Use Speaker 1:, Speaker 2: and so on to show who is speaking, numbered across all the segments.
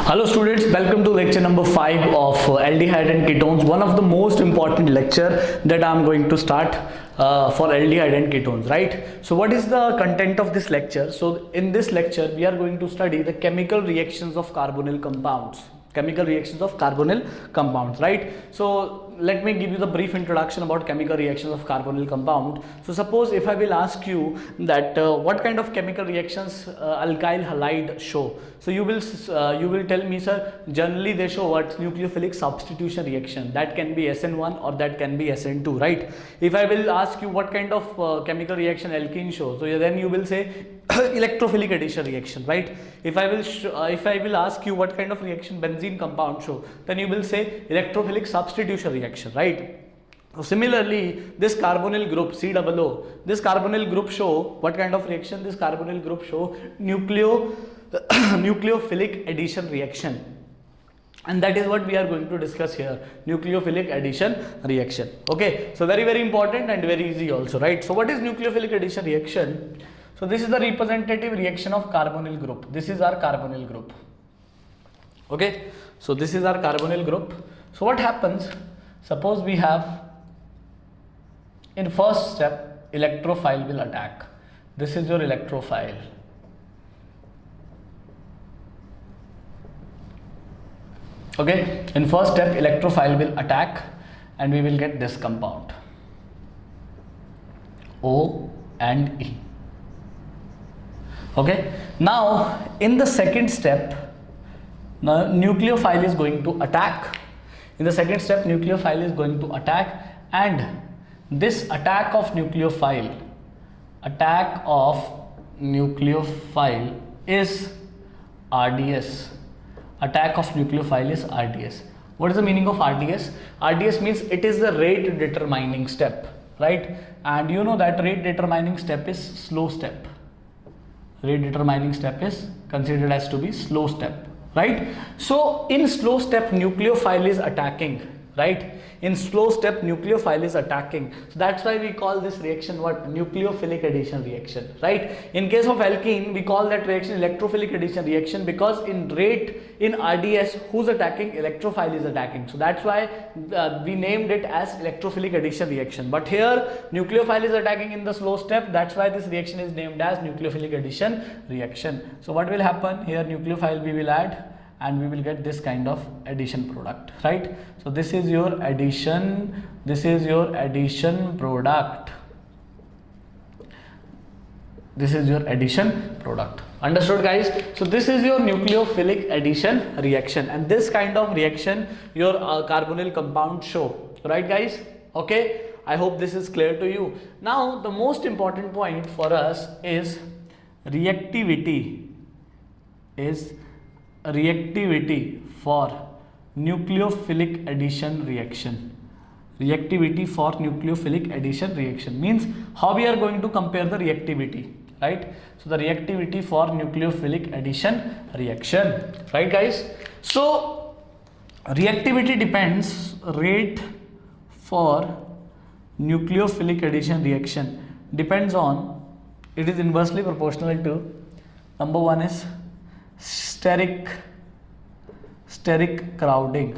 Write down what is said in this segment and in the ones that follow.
Speaker 1: Hello students, welcome to lecture number 5 of aldehyde and ketones, one of the most important lecture that I am going to start for aldehyde and ketones, right? So what is the content of this lecture? So in this lecture we are going to study the chemical reactions of carbonyl compounds, right? So let me give you the brief introduction about chemical reactions of carbonyl compound. So suppose if I will ask you that what kind of chemical reactions alkyl halide show, so you will tell me, sir, generally they show what? Nucleophilic substitution reaction. That can be SN1 or that can be SN2, right? If I will ask you what kind of chemical reaction alkene shows, so then you will say electrophilic addition reaction, right? If I will ask you what kind of reaction benzene compound show, then you will say electrophilic substitution reaction, right? So similarly, this carbonyl group COO, this carbonyl group show what kind of reaction? This carbonyl group show nucleophilic addition reaction, and that is what we are going to discuss here, nucleophilic addition reaction. Okay, so very important and very easy also, right? So what is nucleophilic addition reaction? So this is the representative reaction of carbonyl group. This is our carbonyl group. Okay, so this is our carbonyl group. So what happens? Suppose we have, in first step, electrophile will attack. This is your electrophile. Okay, in first step, electrophile will attack and we will get this compound, O and E. Okay, now in the second step, now nucleophile is going to attack. In the second step, nucleophile is going to attack, and this attack of nucleophile is RDS. Attack of nucleophile is RDS. What is the meaning of RDS? RDS means it is the rate determining step, right? And you know that rate determining step is slow step. Rate determining step is considered as to be slow step, right? So in slow step, nucleophile is attacking, right? In slow step, nucleophile is attacking. So that's why we call this reaction what? Nucleophilic addition reaction, right? In case of alkene, we call that reaction electrophilic addition reaction, because in RDS, who's attacking? Electrophile is attacking. So that's why we named it as electrophilic addition reaction. But here, nucleophile is attacking in the slow step. That's why this reaction is named as nucleophilic addition reaction. So what will happen here? Nucleophile we will add, and we will get this kind of addition product, right? So this is your addition product. This is your addition product. Understood, guys? So this is your nucleophilic addition reaction, and this kind of reaction your carbonyl compound show, right, guys? Okay, I hope this is clear to you. Now the most important point for us is reactivity for nucleophilic addition reaction. Reactivity for nucleophilic addition reaction means how we are going to compare the reactivity, right? So the reactivity for nucleophilic addition reaction, right, guys? So reactivity depends, rate for nucleophilic addition reaction depends on, it is inversely proportional to, number one is steric crowding.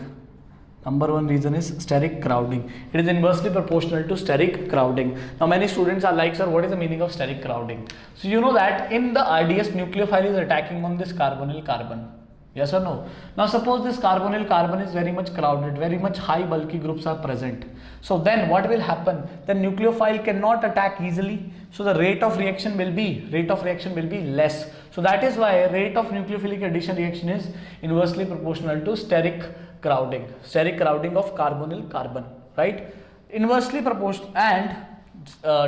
Speaker 1: Number one reason is steric crowding. It is inversely proportional to steric crowding. Now many students are like, sir, what is the meaning of steric crowding? So you know that in the RDS, nucleophile is attacking on this carbonyl carbon. Yes or no? Now suppose this carbonyl carbon is very much crowded, very much high bulky groups are present. So then what will happen? The nucleophile cannot attack easily. So the rate of reaction will be less. So that is why rate of nucleophilic addition reaction is inversely proportional to steric crowding of carbonyl carbon, right? Inversely proportional and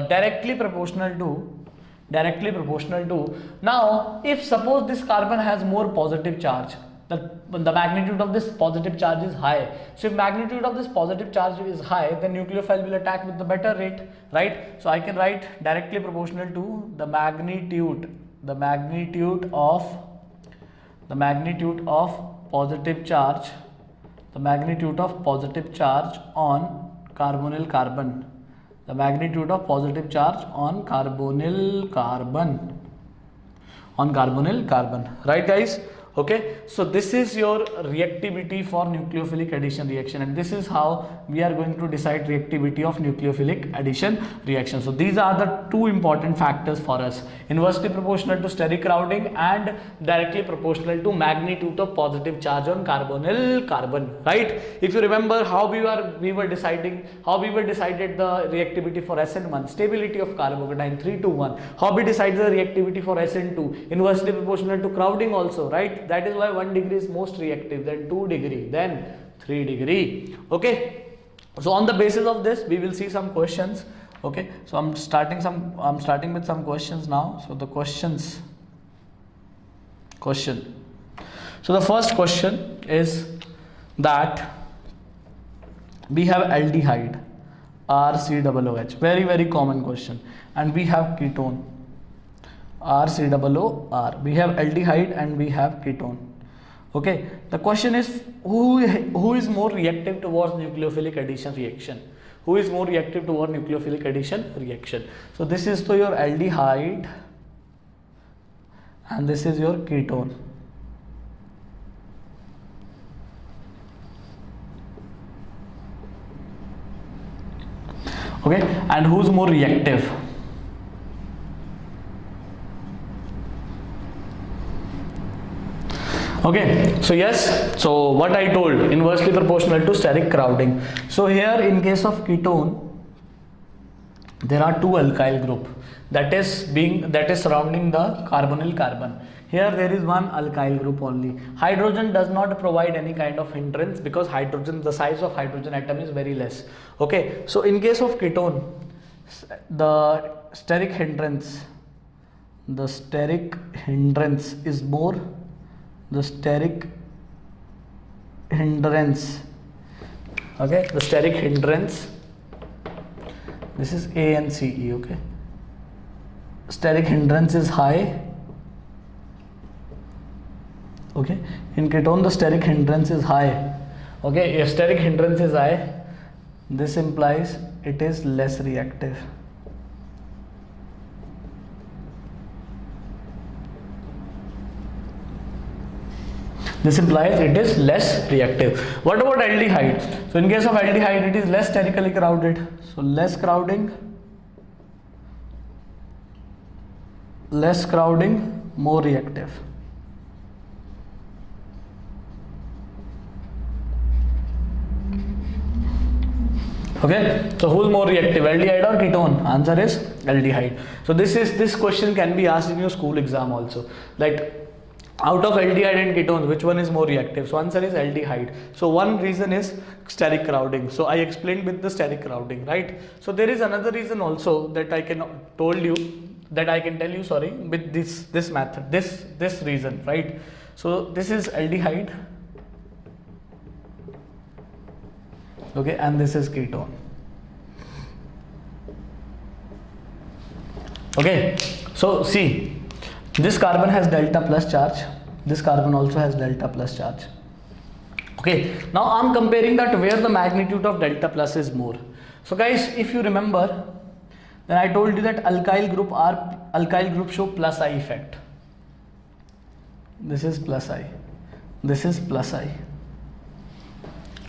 Speaker 1: directly proportional to, now if suppose this carbon has more positive charge, the magnitude of this positive charge is high. So if magnitude of this positive charge is high, then nucleophile will attack with the better rate, right? So I can write directly proportional to the magnitude of positive charge on carbonyl carbon. The magnitude of positive charge on carbonyl carbon. Right, guys? Okay, so this is your reactivity for nucleophilic addition reaction, and this is how we are going to decide reactivity of nucleophilic addition reaction. So these are the two important factors for us: inversely proportional to steric crowding and directly proportional to magnitude of positive charge on carbonyl carbon, right? If you remember how we were decided the reactivity for SN1, stability of carbocation 3 to 1. How we decide the reactivity for SN2, inversely proportional to crowding also, right? That is why 1 degree is most reactive, then 2 degree, then 3 degree. Okay, so on the basis of this we will see some questions. Okay, so I'm starting with some questions now. So the question. So the first question is that we have aldehyde RCOOH, very common question, and we have ketone RCOOR. We have aldehyde and we have ketone. Okay, the question is who is more reactive towards nucleophilic addition reaction? Who is more reactive toward nucleophilic addition reaction? So this is to your aldehyde and this is your ketone. Okay, and who's more reactive? Okay, so yes, so what I told, inversely proportional to steric crowding. So here in case of ketone, there are two alkyl group that is surrounding the carbonyl carbon. Here there is one alkyl group only. Hydrogen does not provide any kind of hindrance because the size of hydrogen atom is very less. Okay, so in case of ketone, the steric hindrance is more. The steric hindrance, okay, the steric hindrance, this is A and CE, okay, steric hindrance is high. Okay, in ketone the steric hindrance is high. Okay, if steric hindrance is high, this implies it is less reactive. This implies it is less reactive. What about aldehyde? So in case of aldehyde, it is less sterically crowded. So less crowding, more reactive. Okay, so who is more reactive, aldehyde or ketone? Answer is aldehyde. So this question can be asked in your school exam also, like out of aldehyde and ketones, which one is more reactive? So answer is aldehyde. So one reason is steric crowding. So I explained with the steric crowding, right? So there is another reason also that I can tell you, sorry, with this method, this reason, right? So this is aldehyde, okay, and this is ketone. Okay, so see, this carbon has delta plus charge, this carbon also has delta plus charge. Okay, now I'm comparing that where the magnitude of delta plus is more. So guys, if you remember, then I told you that alkyl group show plus I effect. This is plus I, this is plus I.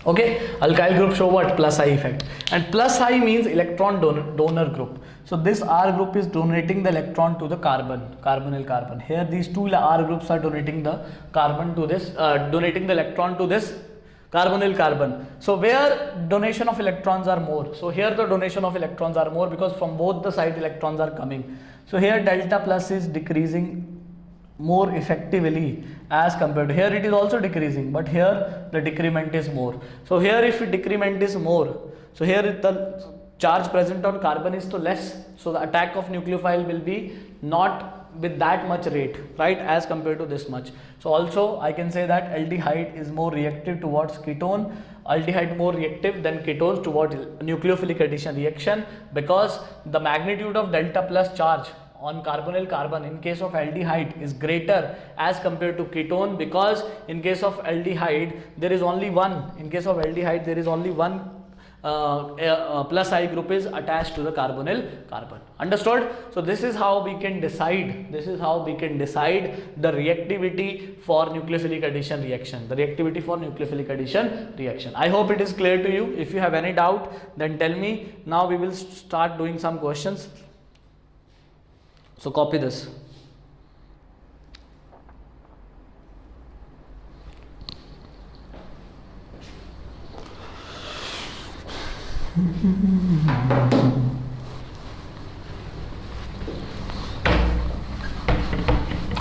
Speaker 1: Okay, alkyl group show what? Plus I effect. And plus I means electron donor group. So this R group is donating the electron to the carbonyl carbon. Here these two R groups are donating the electron to this carbonyl carbon. So where donation of electrons are more? So here the donation of electrons are more because from both the sides electrons are coming. So here delta plus is decreasing more effectively as compared to here. It is also decreasing, but here the decrement is more. So here if decrement is more, so here the charge present on carbon is so less, so the attack of nucleophile will be not with that much rate, right, as compared to this much. So also I can say that aldehyde is more reactive towards ketone, aldehyde more reactive than ketones towards nucleophilic addition reaction, because the magnitude of delta plus charge on carbonyl carbon in case of aldehyde is greater as compared to ketone, because in case of aldehyde there is only one plus I group is attached to the carbonyl carbon. Understood? So this is how we can decide, this is how we can decide the reactivity for nucleophilic addition reaction, the reactivity for nucleophilic addition reaction. I hope it is clear to you. If you have any doubt, then tell me. Now we will start doing some questions. So copy this.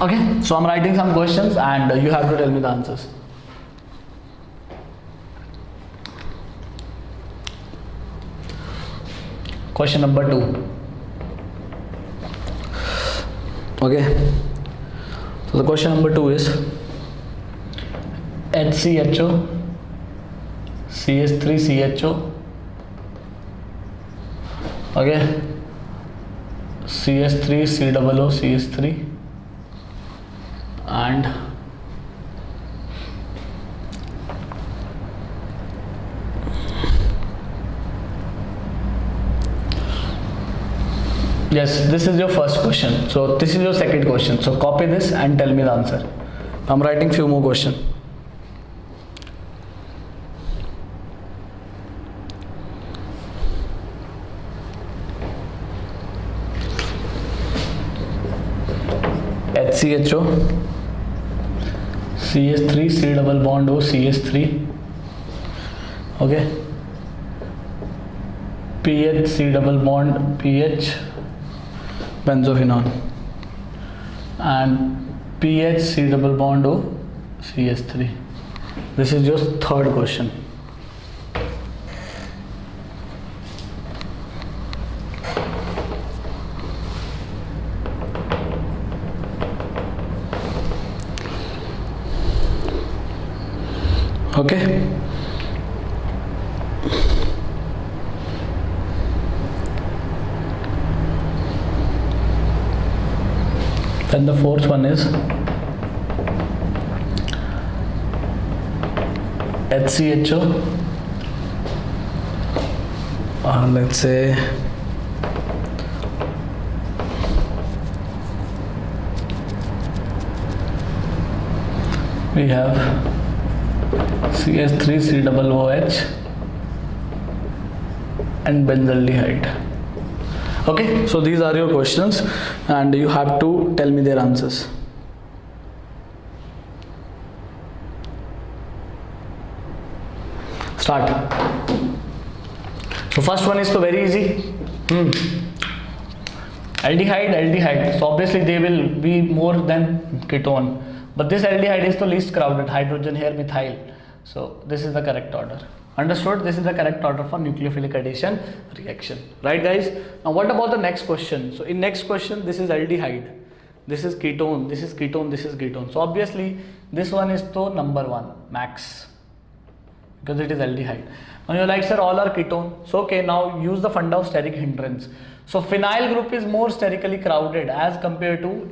Speaker 1: Okay, so I'm writing some questions and you have to tell me the answers. Question number 2. Okay, so the question number 2 is HCHO, CS3CHO, okay, CS3COO, CS3, and yes, this is your first question. So this is your second question. So copy this and tell me the answer. I'm writing few more questions. HCHO, CS3, C double bond O, CS3, okay, PH, C double bond, PH, benzophenone, and PH, C double bond O, CS3. This is your third question. Okay, then the fourth one is HCHO, let's say we have CS3COOH and benzaldehyde. Okay, so these are your questions and you have to tell me their answers. Start. So first one is so very easy. Aldehyde. So obviously they will be more than ketone. But this aldehyde is the least crowded, hydrogen here methyl. So this is the correct order. Understood? This is the correct order for nucleophilic addition reaction. Right guys? Now what about the next question? So in next question, this is aldehyde. This is ketone, this is ketone, this is ketone. So obviously this one is the number 1, max. Because it is aldehyde. Now you're like, sir, all are ketone. So okay, now use the funda of steric hindrance. So phenyl group is more sterically crowded as compared to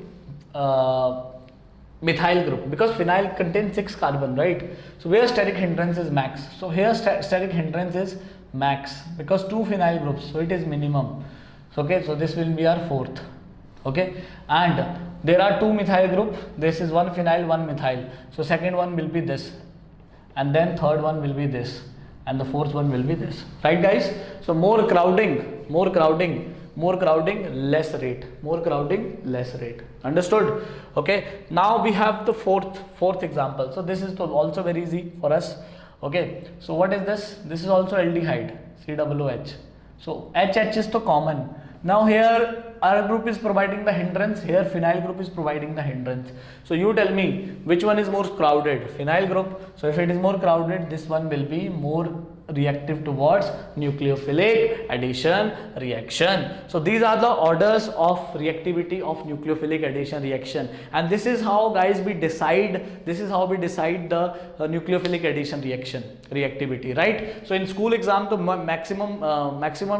Speaker 1: methyl group, because phenyl contains 6 carbon, right? So where steric hindrance is max. So here steric hindrance is max because 2 phenyl groups, so it is minimum. So okay, so this will be our fourth. Okay, and there are 2 methyl group. This is 1 phenyl, 1 methyl. So second one will be this, and then third one will be this, and the fourth one will be this. Right guys? So more crowding, less rate, more crowding, less rate. Understood? Okay, now we have the fourth example. So this is also very easy for us. Okay, so what is this? This is also aldehyde, COOH. So HH is the common. Now here R group is providing the hindrance, here phenyl group is providing the hindrance. So you tell me which one is more crowded, phenyl group. So if it is more crowded, this one will be more reactive towards nucleophilic addition reaction. So these are the orders of reactivity of nucleophilic addition reaction, and this is how guys we decide, the nucleophilic addition reaction reactivity, right? So in school exam the maximum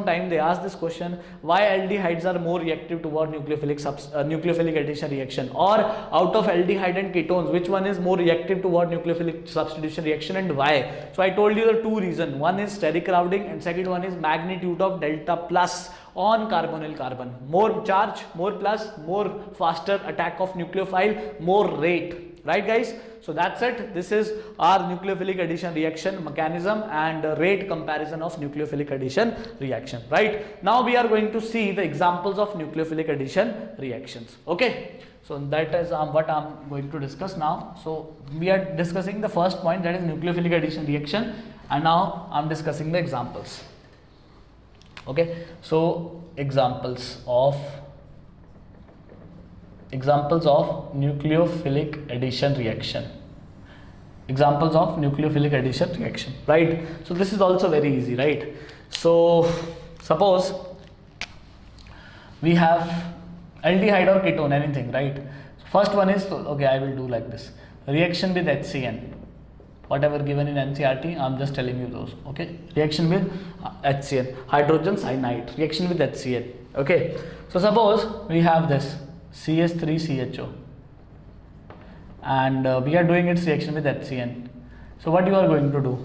Speaker 1: time they ask this question, why aldehydes are more reactive toward nucleophilic addition reaction, or out of aldehyde and ketones which one is more reactive toward nucleophilic substitution reaction and why? So I told you the 2 reasons. one is steric crowding and second one is magnitude of delta plus on carbonyl carbon. More charge, more plus, more faster attack of nucleophile, more rate, right guys? So that's it. This is our nucleophilic addition reaction mechanism and rate comparison of nucleophilic addition reaction, right? Now we are going to see the examples of nucleophilic addition reactions. Okay, so that is what I'm going to discuss now. So we are discussing the first point, that is nucleophilic addition reaction, and now I'm discussing the examples. Okay, so examples of nucleophilic addition reaction. Examples of nucleophilic addition reaction, right? So this is also very easy, right? So suppose we have aldehyde or ketone, anything, right? First one is, okay, I will do like this: reaction with HCN. Whatever given in NCERT, I'm just telling you those. Okay, reaction with HCN, hydrogen cyanide, reaction with HCN. Okay, so suppose we have this CH3CHO and we are doing its reaction with HCN. So what you are going to do?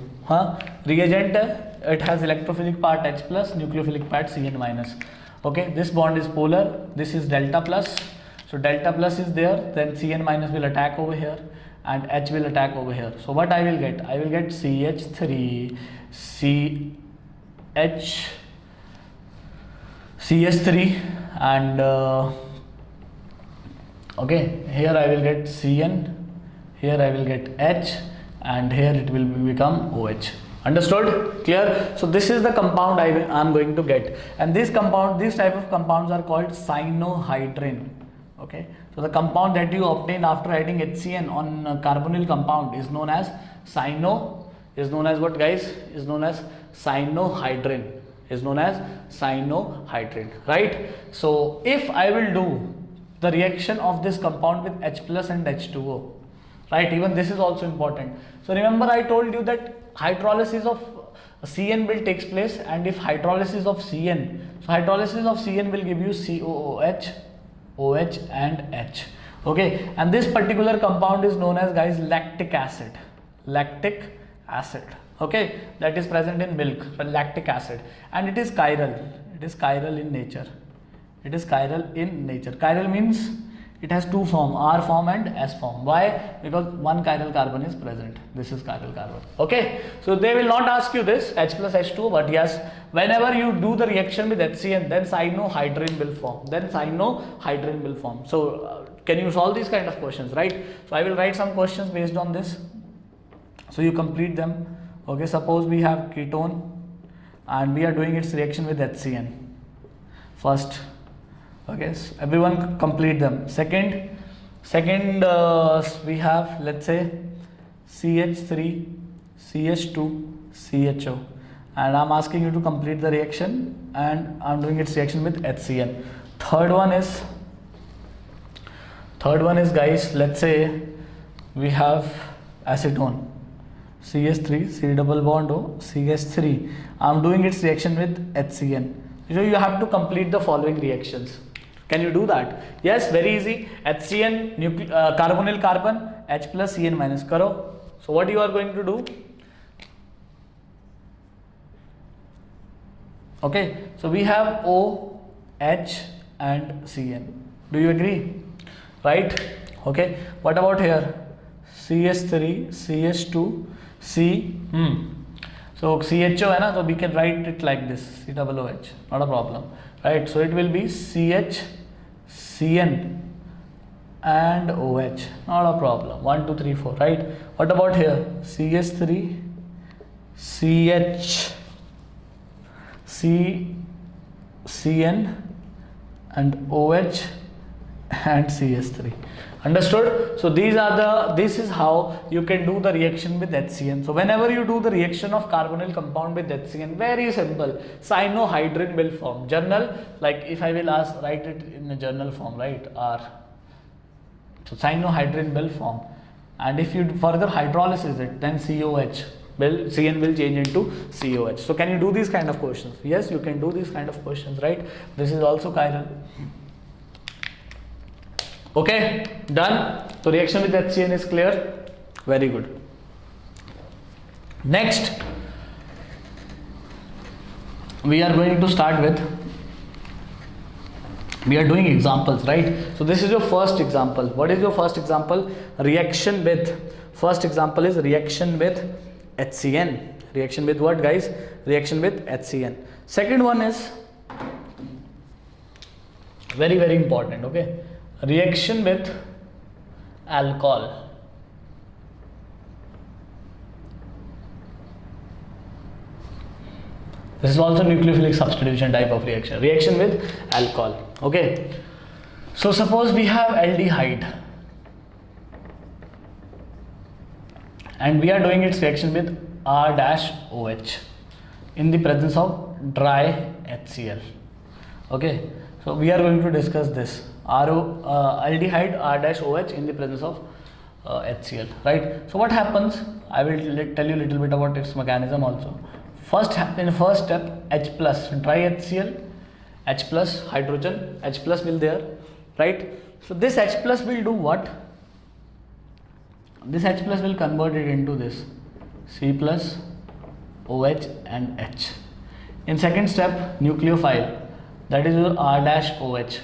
Speaker 1: Reagent, it has electrophilic part H plus, nucleophilic part Cn minus. Okay, this bond is polar, this is delta plus. So delta plus is there, then Cn minus will attack over here and H will attack over here. So what I will get? I will get CH3, CH3 and okay, here I will get Cn, here I will get H, and here it will become OH. Understood? Clear? So this is the compound I am going to get, and this type of compounds are called cyanohydrin. Okay, so the compound that you obtain after adding HCN on carbonyl compound is known as what guys? Is known as cyanohydrin. Is known as cyanohydrin, right? So if I will do the reaction of this compound with H plus and H2O, right? Even this is also important. So remember I told you that hydrolysis of Cn will takes place, and if hydrolysis of Cn, so hydrolysis of Cn will give you COOH, OH and H. Okay, and this particular compound is known as, guys, lactic acid. Okay, that is present in milk, lactic acid, and it is chiral. It is chiral in nature. Chiral means it has two forms, R form and S form. Why? Because one chiral carbon is present. This is chiral carbon. Okay, so they will not ask you this H plus H2, but yes, whenever you do the reaction with HCN, then cyanohydrin will form. So can you solve these kind of questions, right? So I will write some questions based on this, so you complete them. Okay, suppose we have ketone and we are doing its reaction with HCN first. Okay, so everyone complete them. Second, we have, let's say, CH3, CH2, CHO, and I'm asking you to complete the reaction, and I'm doing its reaction with HCN. Third one is, guys, let's say we have acetone, CH3, C double bond O, CH3. I'm doing its reaction with HCN. So you have to complete the following reactions. Can you do that? Yes, very easy. HCN, carbonyl carbon, H plus Cn minus. Karo. So what you are going to do? Okay, so we have O, H and Cn. Do you agree? Right? Okay, what about here? CH3, CH2, C. So CHO hai na, so we can write it like this, COOH, not a problem, right? So it will be CH, Cn and OH, not a problem. 1, 2, 3, 4, right? What about here? CH3, CH, Cn and OH and CH3. Understood? So this is how you can do the reaction with HCN. So whenever you do the reaction of carbonyl compound with HCN, very simple, cyanohydrin will form. Journal, like if I will write it in a journal form, right? R. So cyanohydrin will form, and if you further hydrolysis it, then COH will, Cn will change into COH. So can you do these kind of questions? Yes, you can do these kind of questions, right? This is also chiral. Okay, done. So reaction with HCN is clear. Very good. Next, we are going to start with, we are doing examples, right? So this is your first example. What is your first example? Reaction with, first example is reaction with HCN. Reaction with what, guys? Reaction with HCN. Second one is very, very important, okay? Reaction with alcohol. This is also nucleophilic substitution type of reaction. Reaction with alcohol. Okay. So suppose we have aldehyde and we are doing its reaction with R-OH in the presence of dry HCl. Okay. So we are going to discuss this aldehyde R-OH in the presence of HCl. Right. So what happens? I will tell you a little bit about its mechanism also. First, in first step, H plus, dry HCl, H plus hydrogen, H plus will there, right? So this H plus will do what? This H plus will convert it into this C plus, OH and H. In second step, nucleophile, that is your R-OH.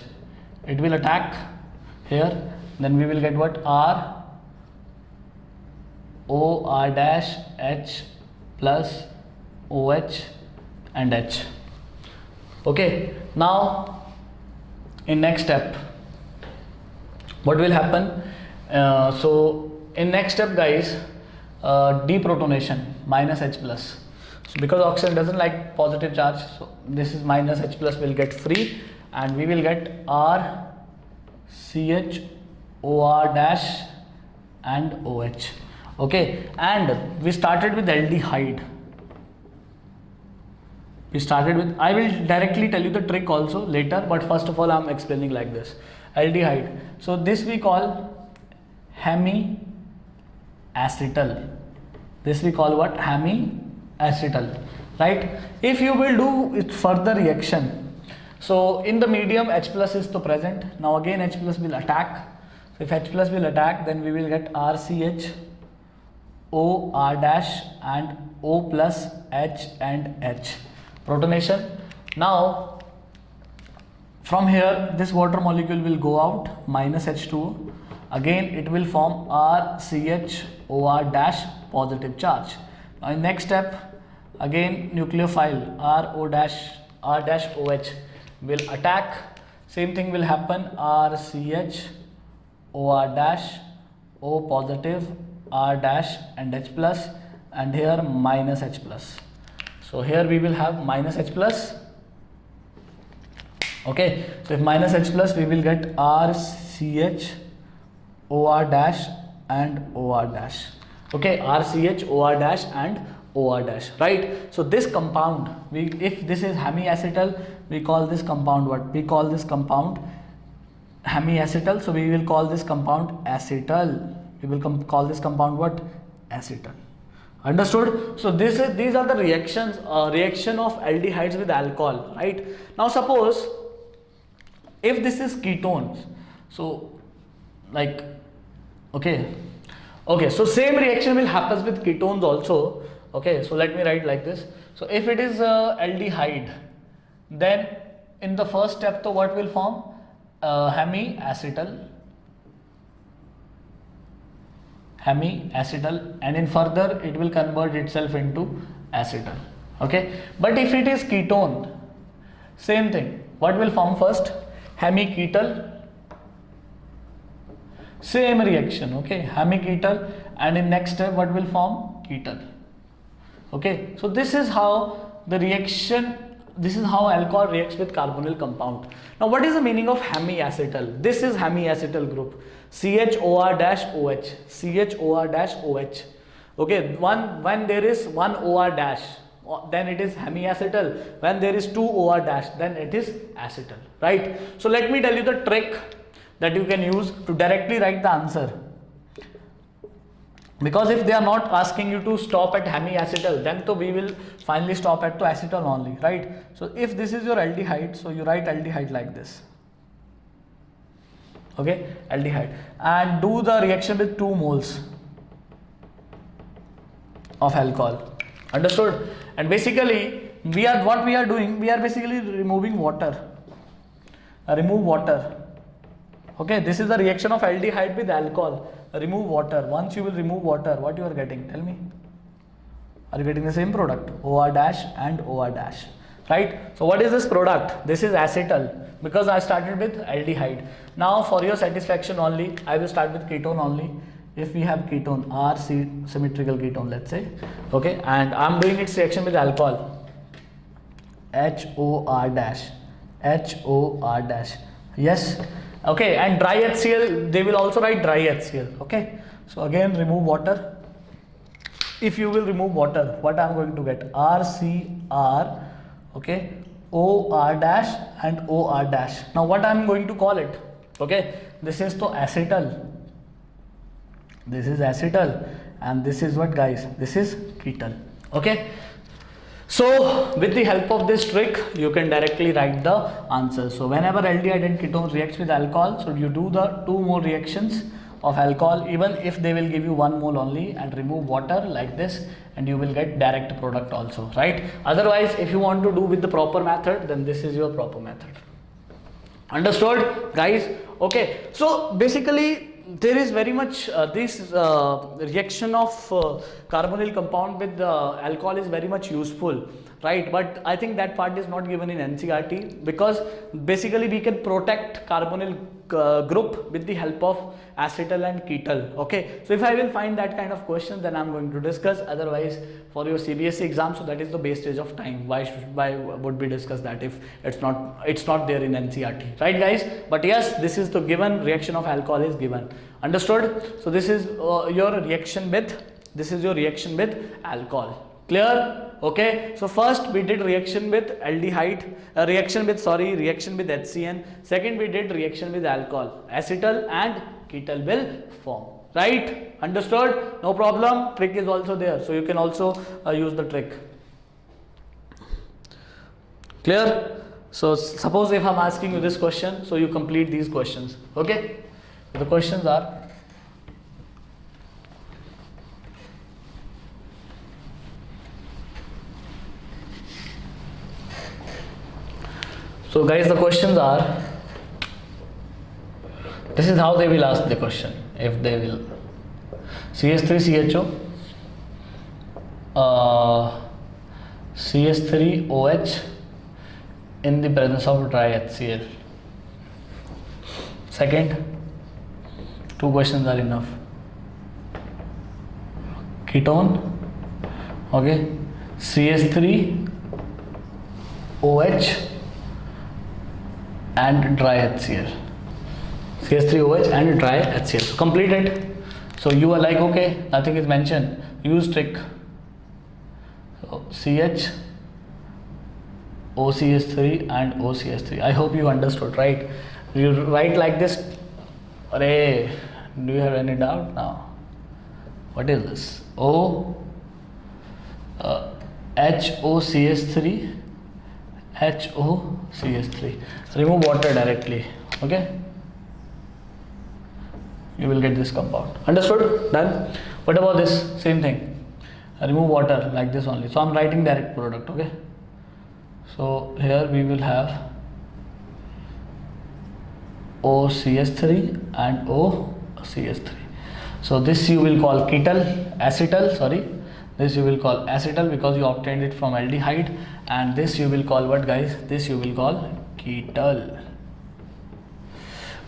Speaker 1: It will attack here, then we will get what? R, O, R-H plus OH and H. Okay, now in next step what will happen? So in next step, guys, deprotonation, minus H plus. So because oxygen doesn't like positive charge, so this is minus H plus will get free and we will get R, CH, OR dash and OH. Okay, and we started with aldehyde. We started with, I will directly tell you the trick also later, but first of all I am explaining like this. Aldehyde. So this we call hemiacetal. This we call what? Hemiacetal. Right? If you will do it further reaction, so in the medium H plus is to present. Now again H plus will attack. So if H plus will attack, then we will get RCH, O R dash and O plus H and H. Protonation. Now from here this water molecule will go out, minus H2O. Again it will form RCHOR dash positive charge. Now in next step, again nucleophile R dash OH will attack. Same thing will happen, RCHOR dash O positive, R dash and H plus, and here minus H plus. So here we will have minus H plus. Okay, so if minus H plus, we will get RCH, OR dash and OR dash. Okay, RCH, OR dash and OR dash, right? So this compound, if this is hemiacetal, we call this compound what? We call this compound hemiacetal. So we will call this compound acetal. We will call this compound what? Acetal. Understood? So these are the reactions, reaction of aldehydes with alcohol, right? Now suppose if this is ketones, so like okay, so same reaction will happen with ketones also. Okay, so let me write like this. So if it is aldehyde, then in the first step, so what will form? Hemiacetal, and in further it will convert itself into acetal. Okay, but if it is ketone, same thing. What will form first? Hemiketal. Same reaction. Okay, hemiketal, and in next step what will form? Ketal. Okay, so this is how the reaction, this is how alcohol reacts with carbonyl compound. Now what is the meaning of hemiacetal? This is hemiacetal group, CHOR-OH, CHOR-OH. Okay, when there is one OR dash, then it is hemiacetal. When there is two OR dash, then it is acetal, right? So let me tell you the trick that you can use to directly write the answer. Because if they are not asking you to stop at hemiacetal, then we will finally stop at to acetal only, right? So if this is your aldehyde, so you write aldehyde like this. Okay, aldehyde, and do the reaction with 2 moles of alcohol. Understood? And basically what we are doing, we are basically removing water. Remove water. Okay, this is the reaction of aldehyde with alcohol. Remove water. Once you will remove water, what you are getting? Tell me. Are you getting the same product? OR dash and OR dash. Right? So what is this product? This is acetal, because I started with aldehyde. Now for your satisfaction only, I will start with ketone only. If we have ketone, RC symmetrical ketone, let's say. Okay, and I'm doing its reaction with alcohol. HOR dash. HOR dash. Yes. Okay, and dry HCl, they will also write dry HCl. Okay, so again remove water. If you will remove water, what I am going to get? RCR, okay, OR dash and OR dash. Now what I am going to call it? Okay, this is to acetal. This is acetal, and this is what, guys? This is ketal. Okay. So with the help of this trick, you can directly write the answer. So whenever aldehyde and ketone reacts with alcohol, so you do the 2 more reactions of alcohol, even if they will give you 1 mole only, and remove water like this, and you will get direct product also, right? Otherwise, if you want to do with the proper method, then this is your proper method. Understood, guys? Okay, so basically there is very much this reaction of carbonyl compound with alcohol is very much useful, right? But I think that part is not given in NCERT, because basically we can protect carbonyl group with the help of acetal and ketal. Okay, so if I will find that kind of question, then I'm going to discuss. Otherwise, for your CBSE exam, so that is the wastage of time. Why would we discuss that if it's not there in NCERT, right, guys? But yes, this is the given reaction of alcohol is given. Understood? So this is your reaction with alcohol. Clear? Okay, so first we did reaction with aldehyde, reaction with HCN. Second we did reaction with alcohol. Acetal and ketal will form. Right? Understood? No problem. Trick is also there, so you can also use the trick. Clear? So suppose if I'm asking you this question, so you complete these questions. Okay? The questions are: so guys, the questions are, this is how they will ask the question. If they will, CH3CHO, CH3OH in the presence of dry HCl. Second, 2 questions are enough. Ketone, okay, CH3OH and dry HCl. CH3OH and dry HCl. So complete it. So you are like, okay, nothing is mentioned. Use trick. So CH, OCH3 and OCH3. I hope you understood, right? You write like this. Arey, do you have any doubt now? What is this? HOCH3, HOCH3. Remove water directly. Okay? You will get this compound. Understood? Done? What about this? Same thing. Remove water like this only. So I'm writing direct product. Okay? So here we will have OCH3 and OCH3. So this you will call acetal, sorry. This you will call acetal because you obtained it from aldehyde, and this you will call what, guys? This you will call ketal.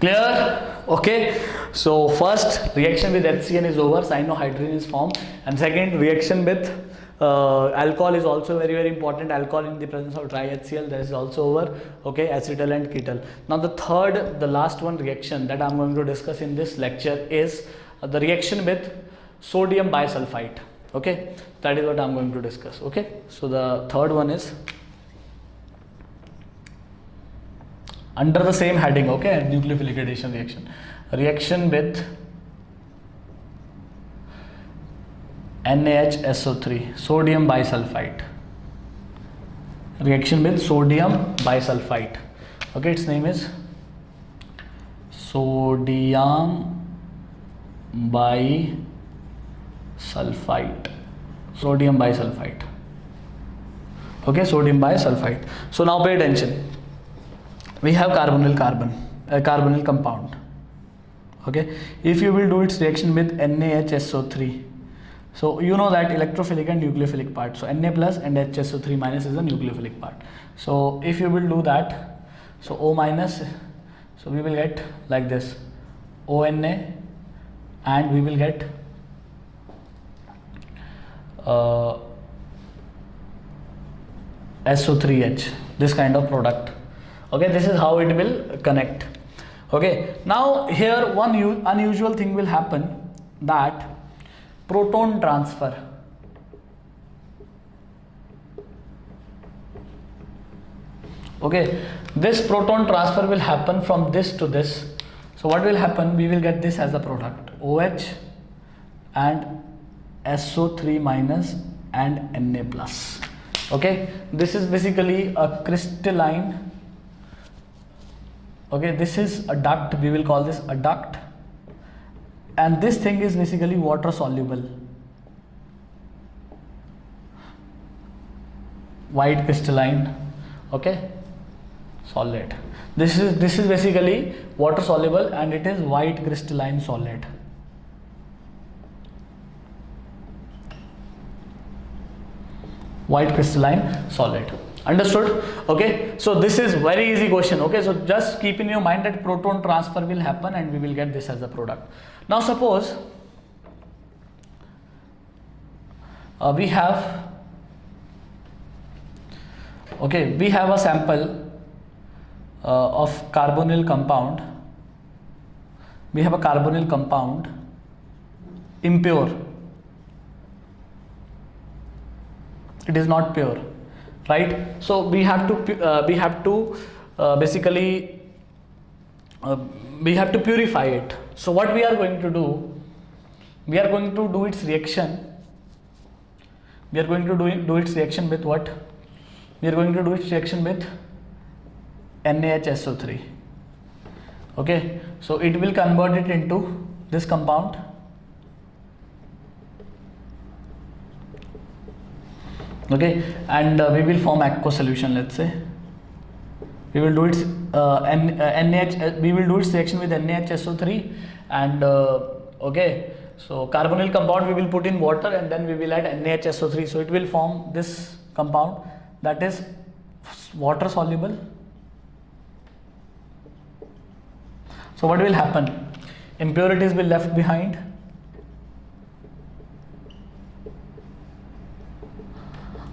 Speaker 1: Clear? Okay. So first reaction with HCN is over, cyanohydrin is formed, and second reaction with alcohol is also very, very important. Alcohol in the presence of dry HCl, that is also over. Okay, acetal and ketal. Now the third, the last one reaction that I am going to discuss in this lecture is the reaction with sodium bisulfite. Okay, that is what I am going to discuss. Okay, so the third one is under the same heading. Okay, nucleophilic addition reaction with NaHSO3, sodium bisulfite. Reaction with sodium bisulfite. Okay, its name is sodium bisulfite. Sodium bisulfite. Okay, sodium bisulfite. So now pay attention. We have carbonyl carbonyl compound. Okay, if you will do its reaction with NaHSO3, so you know that electrophilic and nucleophilic part. So Na plus and HSO3 minus is the nucleophilic part. So if you will do that, so O minus, so we will get like this, ONA, and we will get SO3H, this kind of product. Okay, this is how it will connect. Okay, now here one unusual thing will happen, that proton transfer. Okay, this proton transfer will happen from this to this. So what will happen, we will get this as a product, OH and SO3 minus and Na plus. Okay, this is basically a crystalline. Okay, this is a duct, we will call this a duct, and this thing is basically water soluble, white crystalline. Okay, solid. This is basically water soluble and it is white crystalline solid. White crystalline solid. Understood? Okay, so this is very easy question. Okay, so just keep in your mind that proton transfer will happen and we will get this as a product. Now suppose we have a sample of carbonyl compound. We have a carbonyl compound, impure. It is not pure, right? So we have to basically we have to purify it. So what we are going to do, we are going to do its reaction. We are going to do its reaction with what? We are going to do its reaction with NaHSO3. Okay, so it will convert it into this compound. Okay, and we will form aqueous solution. Let's say we will do its we will do its reaction with NaHSO3 and okay, so carbonyl compound we will put in water and then we will add NaHSO3. So it will form this compound that is water soluble. So what will happen? Impurities will left behind.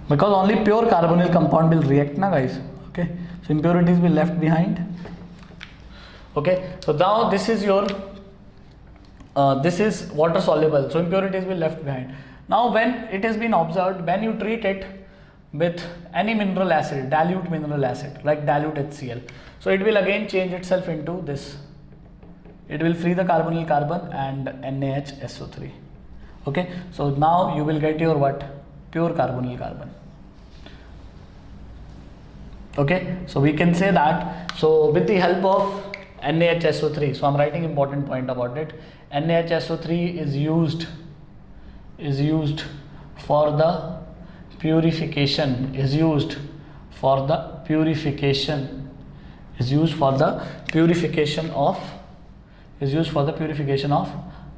Speaker 1: Because only pure carbonyl compound will react, na guys. Okay, so impurities will left behind. Okay, so now this is your this is water soluble, so impurities will left behind. Now when it has been observed, when you treat it with any mineral acid, dilute mineral acid like dilute HCl, so it will again change itself into this. It will free the carbonyl carbon and NaHSO3. Okay, so now you will get your what? Pure carbonyl carbon. Okay, so we can say that, so with the help of NaHSO3, so I'm writing important point about it. NaHSO3 is used for the purification, is used for the purification of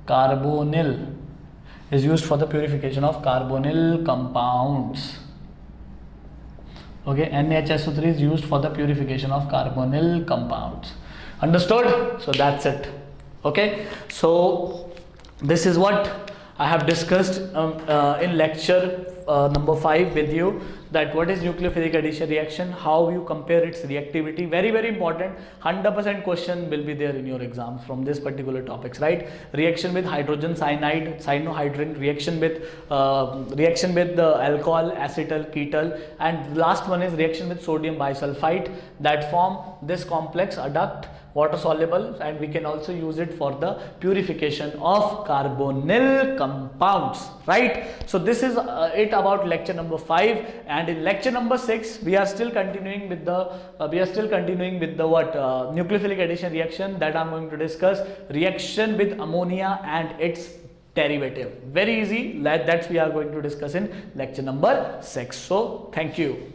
Speaker 1: carbonyl, is used for the purification of carbonyl compounds. Okay, NaHSO3 is used for the purification of carbonyl compounds. Understood? So that's it. Okay, so this is what I have discussed in lecture number 5 with you, that what is nucleophilic addition reaction, how you compare its reactivity. Very very important, 100% question will be there in your exams from this particular topics, right? Reaction with hydrogen cyanide, cyanohydrin, reaction with the alcohol, acetal, ketal, and last one is reaction with sodium bisulfite, that form this complex adduct, water soluble, and we can also use it for the purification of carbonyl compounds, right? So this is it about lecture number 5, and in lecture number 6 we are still continuing with the nucleophilic addition reaction, that I'm going to discuss reaction with ammonia and its derivative. Very easy, that's we are going to discuss in lecture number 6. So thank you.